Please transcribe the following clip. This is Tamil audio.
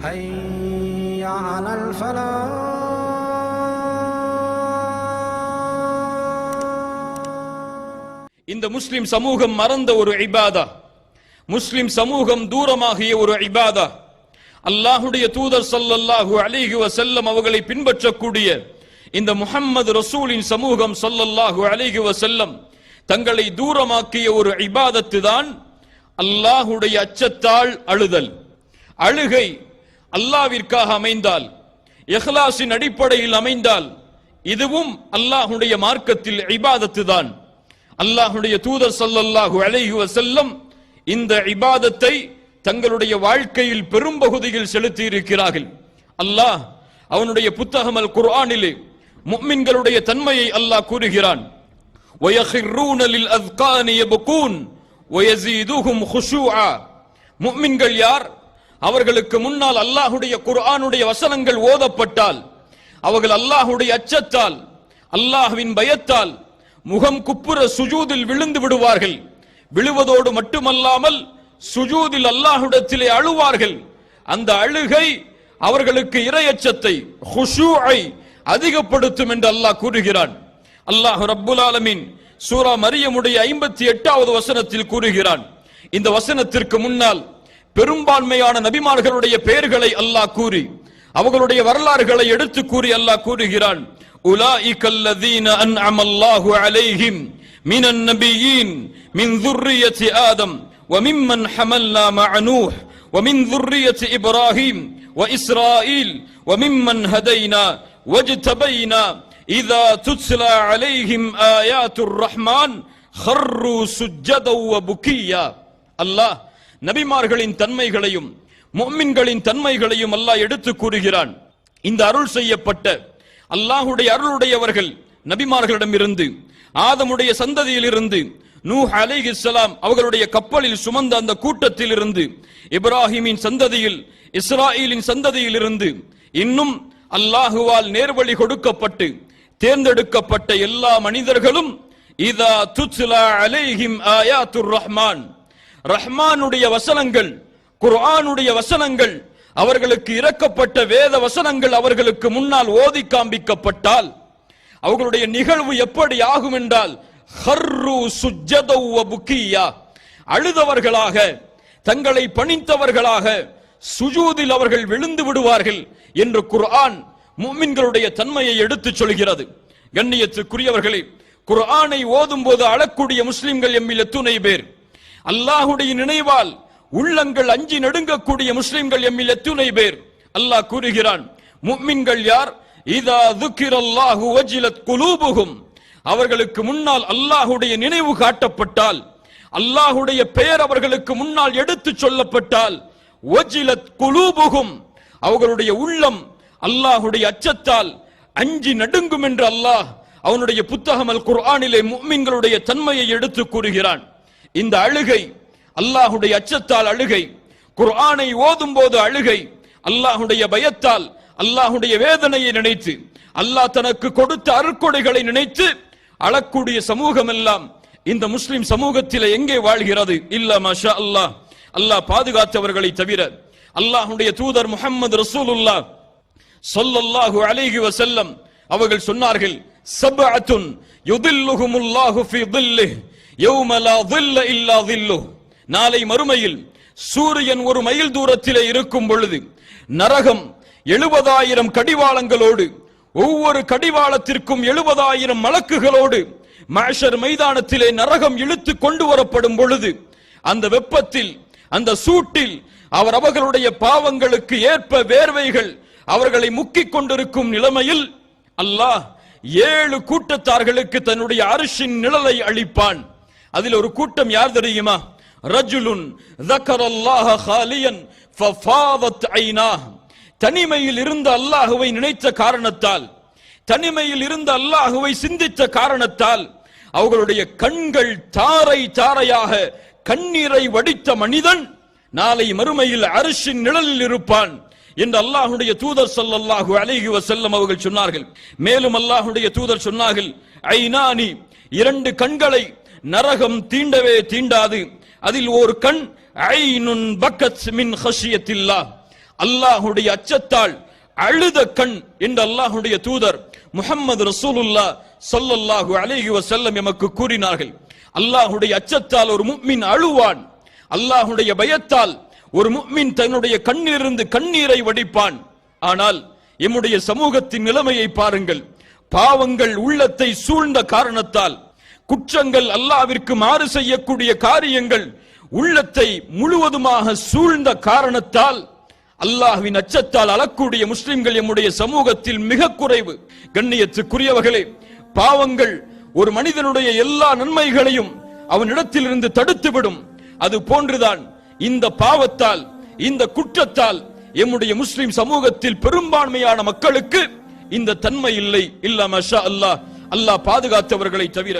حي على الفلاح. இந்த முஸ்லிம் சமூகம் மறந்த ஒரு இபாதா, முஸ்லிம் சமூகம் தூரமாகிய ஒரு இபாதா, அல்லாஹுடைய தூதர் ஸல்லல்லாஹு அலைஹி வஸல்லம் அவர்களை பின்பற்றக்கூடிய இந்த முஹம்மது ரசூலின் சமூகம் ஸல்லல்லாஹு அலைஹி வஸல்லம் தங்களை தூரமாக்கிய ஒரு இபாதத்து தான் அல்லாஹுடைய அச்சத்தால் அழுதல். அழுகை அல்லாஹ்விற்காக அமைந்தால், இஹ்லாஸின் அடிப்படையில் அமைந்தால், இதுவும் அல்லாஹுடைய மார்க்கத்தில் இபாதத்து தான். அல்லாஹுடைய தூதர் ஸல்லல்லாஹு அலைஹி வஸல்லம் இந்த இபாதத்தை தங்களுடைய வாழ்க்கையில் பெரும்பகுதியில் செலுத்தி இருக்கிறார்கள். அல்லாஹ் அவனுடைய புத்தகம் அல் குர்ஆனிலே முஃமின்களுடைய தன்மையை அல்லாஹ் கூறுகிறான். وَيَخِرُّونَ لِلْأَذْقَانِ يَبْكُونَ وَيَزِيدُهُمْ خُشُوعًا. முஃமின்கள் யார்? அவர்களுக்கு முன்னால் அல்லாஹுடைய குர்ஆனுடைய வசனங்கள் ஓதப்பட்டால் அவர்கள் அல்லாஹுடைய அச்சத்தால், அல்லாஹ்வின் பயத்தால் முகம் குப்புற சுஜூதில் விழுந்து விடுவார்கள். விழுவதோடு மட்டுமல்லாமல் சுஜூதில் அல்லாஹ்விடத்திலே அழுவார்கள். அந்த அழுகை அவர்களுக்கு இறையச்சத்தை, குஷூஐ அதிகப்படுத்தும் என்று அல்லாஹ் கூறுகிறான். அல்லாஹ் ரப்புல் ஆலமீன் சூரா மரியமுடைய 58வது வசனத்தில் கூறுகிறான். இந்த வசனத்திற்கு முன்னால் பெரும்பான்மையான நபிமார்களுடைய பெயர்களை அல்லாஹ் கூறி அவர்களுடைய வரலாறுகளை எடுத்து கூறி அல்லாஹ் கூறுகிறான். உலாயிகல்லதீன அன்அமல்லாஹு அலைஹிம் மினன் நபியீன் மின் ذُرِّيَّةِ آدَمَ وَمِمَّنْ حَمَلْنَا مَعَ نُوحٍ وَمِنْ ذُرِّيَّةِ إِبْرَاهِيمَ وَإِسْرَائِيلَ وَمِمَّنْ هَدَيْنَا وَاجْتَبَيْنَا إِذَا تُتْلَى عَلَيْهِمْ آيَاتُ الرَّحْمَنِ خَرُّوا سُجَّدًا وَبُكِيًّا. அல்லாஹ் நபிமார்களின் தன்மைகளையும் முஃமின்களின் தன்மைகளையும் அல்லாஹ் எடுத்து கூறுகிறான். இந்த அருள் செய்யப்பட்ட அல்லாஹுடைய அருளுடையவர்கள் நபிமார்களிடமிருந்து, ஆதமுடைய சந்ததியில் இருந்து, நூஹ் அலைஹிஸ்ஸலாம் அவர்களுடைய கப்பலில் சுமந்த அந்த கூட்டத்தில் இருந்து, இப்ராஹிமின் சந்ததியில், இஸ்ராயீலின் சந்ததியில் இருந்து, இன்னும் அல்லாஹுவால் நேர்வழி கொடுக்கப்பட்டு தேர்ந்தெடுக்கப்பட்ட எல்லா மனிதர்களும் இதா துத்லா அலைஹிம் ஆயாத்துர் ரஹ்மான், ரஹ்மானுடைய வசனங்கள், குர்ஆனுடைய வசனங்கள், அவர்களுக்கு இறக்கப்பட்ட வேத வசனங்கள் அவர்களுக்கு முன்னால் ஓதி காண்பிக்கப்பட்டால் அவர்களுடைய நிகழ்வு எப்படி ஆகும் என்றால் ஹர்ரு சுஜ்ஜதா வ புக்கியா, அழுதவர்களாக, தங்களை பணிந்தவர்களாக சுஜூதில் அவர்கள் விழுந்து விடுவார்கள் என்று குர்ஆன் முஃமின்களுடைய தன்மையை எடுத்துச் சொல்கிறது. கண்ணியத்துக்குரியவர்களே, குர்ஆனை ஓதும் போது அழக்கூடிய முஸ்லிம்கள் எம்மில் எத்துணை பேர்? அல்லாஹுடைய நினைவால் உள்ளங்கள் அஞ்சி நடுங்கக்கூடிய முஸ்லிம்கள் எம்மில் எத்துணை பேர்? அல்லாஹ் கூறுகிறான், முஃமின்கள் யார்? இதா ذُكِرَல்லாஹு வஜிலத் குலூபுஹும், அவர்களுக்கு முன்னால் அல்லாஹுடைய நினைவு காட்டப்பட்டால், அல்லாஹுடைய பெயர் அவர்களுக்கு முன்னால் எடுத்து சொல்லப்பட்டால், வஜிலத் குலூபுஹும், அவர்களுடைய உள்ளம் அல்லாஹுடைய அச்சத்தால் அஞ்சி நடுங்கும் என்று அல்லாஹ் அவனுடைய புத்தகம் அல் குர்ஆனிலே முஃமின்களுடைய தன்மையை எடுத்து கூறுகிறான். இந்த அழுகை அல்லாஹுடைய அச்சத்தால் அழுகை, குர்ஆனை ஓதும் போது அழுகை, அல்லாஹுடைய பயத்தால், அல்லாஹுடைய வேதனையை நினைத்து, அல்லாஹ் தனக்கு கொடுத்த அருட்கொடைகளை நினைத்து அழக்கூடிய சமூகம் எல்லாம் இந்த முஸ்லிம் சமூகத்தில் எங்கே வாழ்கிறது? இல்ல மாஷா அல்லாஹ், அல்லாஹ் பாதுகாத்தவர்களை தவிர. அல்லாஹுடைய தூதர் முஹம்மது ரசூலுல்லாஹ் ஸல்லல்லாஹு அலைஹி வஸல்லம் அவர்கள் சொன்னார்கள், சப்அத்துன் யுதில்லுஹுமுல்லாஹு ஃபீ ظில்லிஹி யௌம லா ظில்ல இல்லா ظில்லுஹு. நாளை மறுமையில் சூரியன் ஒரு மைல் தூரத்திலே இருக்கும் பொழுது நரகம் 70,000 கடிவாளங்களோடு, ஒவ்வொரு கடிவாளத்திற்கும் 70,000 மலக்குகளோடு மஹ்ஷர் மைதானத்திலே நரகம் இழுத்து கொண்டு வரப்படும் பொழுது அந்த வெப்பத்தில், அந்த சூட்டில் அவர்களுடைய பாவங்களுக்கு ஏற்ப வேர்வைகள் அவர்களை முக்கிக் கொண்டிருக்கும் நிலைமையில் அல்லாஹ் 7 கூட்டத்தார்களுக்கு தன்னுடைய அர்ஷின் நிழலை அளிப்பான். அதில் ஒரு கூட்டம் யார் தெரியுமா? ரஜுலுன் ذكرல்லாஹ خاليا ففاضت عيناه. தனிமையில் இருந்த அல்லாஹ்வை நினைத்த காரணத்தால், தனிமையில் இருந்த அல்லாஹ்வை சிந்தித்த காரணத்தால் அவர்களுடைய கண்கள் தாரை தாரையாக கண்ணீரை வடித்த மனிதன் நாளை மறுமையில் அர்ஷின் நிழலில் இருப்பான் என்று அல்லாஹ்வுடைய தூதர் ஸல்லல்லாஹு அலைஹி வஸல்லம் அவர்கள் சொன்னார்கள். மேலும் அல்லாஹ்வுடைய தூதர் சொன்னார்கள், ஐனானி, 2 கண்களை நரகம் தீண்டவே தீண்டாது. அதில் ஒரு கண் ஐனுன் பக்கத் மின் ஹஷியத்தில்லாஹ், அல்லாஹ்வுடைய அச்சத்தால் அழுத கண் என்று அல்லாஹ்வுடைய தூதர் முஹம்மது ரசூலுல்லாஹ் ஸல்லல்லாஹு அலைஹி வஸல்லம் எமக்கு கூறினார்கள். அல்லாஹ்வுடைய அச்சத்தால் ஒரு முஃமின் அழுவான். அல்லாஹ்வுடைய பயத்தால் ஒரு முஃமின் தன்னுடைய கண்ணிலிருந்து கண்ணீரை வடிப்பான். ஆனால் எம்முடைய சமூகத்தின் நிலைமையை பாருங்கள். பாவங்கள் உள்ளத்தை சூழ்ந்த காரணத்தால், குற்றங்கள், அல்லாஹ்விற்கு மாறு செய்யக்கூடிய காரியங்கள் உள்ளத்தை முழுவதுமாக சூழ்ந்த காரணத்தால் அல்லாஹ்வின் அச்சத்தால் அழக்கூடிய முஸ்லிம்கள் எம்முடைய சமூகத்தில் மிக குறைவு. கண்ணியத்துக்குரியவர்களே, பாவங்கள் ஒரு மனிதனுடைய எல்லா நன்மைகளையும் அவனிடத்திலிருந்து தடுத்துவிடும். அது போன்றுதான் இந்த பாவத்தால், இந்த குற்றத்தால் எம்முடைய முஸ்லிம் சமூகத்தில் பெரும்பான்மையான மக்களுக்கு இந்த தன்மை இல்லை. இல்லா மஷா அல்லாஹ், அல்லாஹ் பாதுகாத்தவர்களை தவிர.